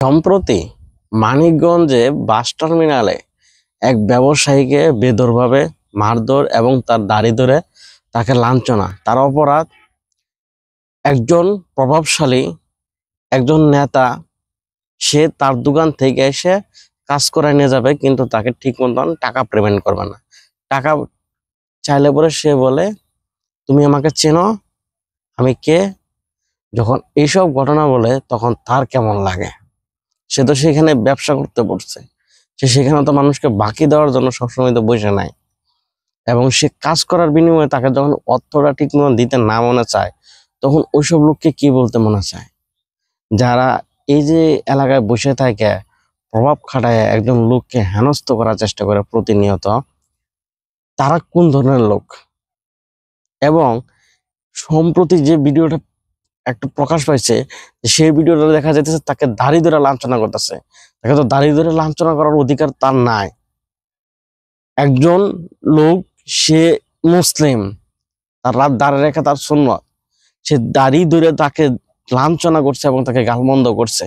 সম্প্রতি মানিকগঞ্জে বাস টার্মিনালে এক ব্যবসায়ীকে বেদরভাবে মারধর এবং তার দাড়ি ধরে তাকে লাঞ্ছনা। তার অপরাধ, একজন প্রভাবশালী একজন নেতা সে তার দোকান থেকে এসে কাজ করে নিয়ে যাবে, কিন্তু তাকে ঠিক মতন টাকা পেমেন্ট করবে না। টাকা চাইলে পরে সে বলে, তুমি আমাকে চেনো, আমি কে? যখন এইসব ঘটনা বলে তখন তার কেমন লাগে? সে তো সেখানে ব্যবসা করতে পড়ছে, সে সেখানে তো মানুষকে বাকি দেওয়ার জন্য সবসময় তো বসে নাই। এবং সে কাজ করার বিনিময়ে তাকে যখন অর্থটা ঠিক মতো দিতে না মনে চায়, তখন ওইসব লোককে কি বলতে মনে চায়? যারা এই যে এলাকায় বসে থাকে প্রভাব খাটায় একজন লোককে হেনস্থ করার চেষ্টা করে প্রতিনিয়ত, তারা কোন ধরনের লোক? এবং সম্প্রতি যে ভিডিওটা একটু প্রকাশ পাইছে, সেই ভিডিওটা দেখা যাইতেছে তাকে দাড়ি ধরে লাঞ্ছনা করতেছে। তাকে তো দাড়ি ধরে লাঞ্ছনা করার অধিকার তার নাই। একজন লোক, সে মুসলিম, তার রাত দাঁড়িয়ে রেখে তার সুন্নত, সে দাড়ি ধরে তাকে লাঞ্ছনা করছে এবং তাকে গালমন্দ করছে।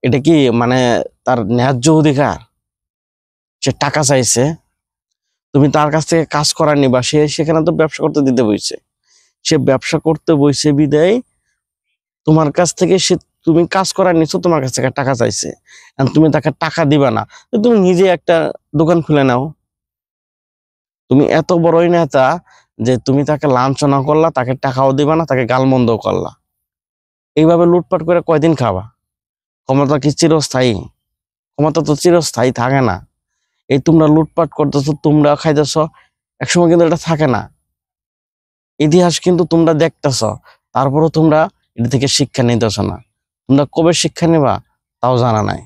এটা কি মানে তার ন্যায্য অধিকার? সে টাকা চাইছে, তুমি তার কাছ থেকে কাজ করার নিবা, সে সেখানে তো ব্যবসা করতে দিতে বইছে। সে ব্যবসা করতে বইছে বিদায় তোমার কাছ থেকে সে, তুমি কাজ করার নিছো, তোমার কাছ থেকে টাকা চাইছে, আর তুমি তাকে টাকা দিবা না। তুমি নিজে একটা দোকান খুলে নাও। তুমি এত বড়ই নেতা যে তুমি তাকে লাঞ্ছনা করলা, তাকে টাকাও দিবা না, তাকে গালমন্দ করলা। এইভাবে লুটপাট করে কয়দিন খাবা? ক্ষমতা কি চিরস্থায়ী? ক্ষমতা তো চিরস্থায়ী থাকে না। এই তোমরা লুটপাট করতেছো, তোমরা খাইতেছো, একসময় কিন্তু এটা থাকে না। ইতিহাস কিন্তু তোমরা দেখতেছ, তারপরও তোমরা এটা থেকে শিক্ষা নিতেছ না। তোমরা কবে শিক্ষা নেবা তাও জানা নাই।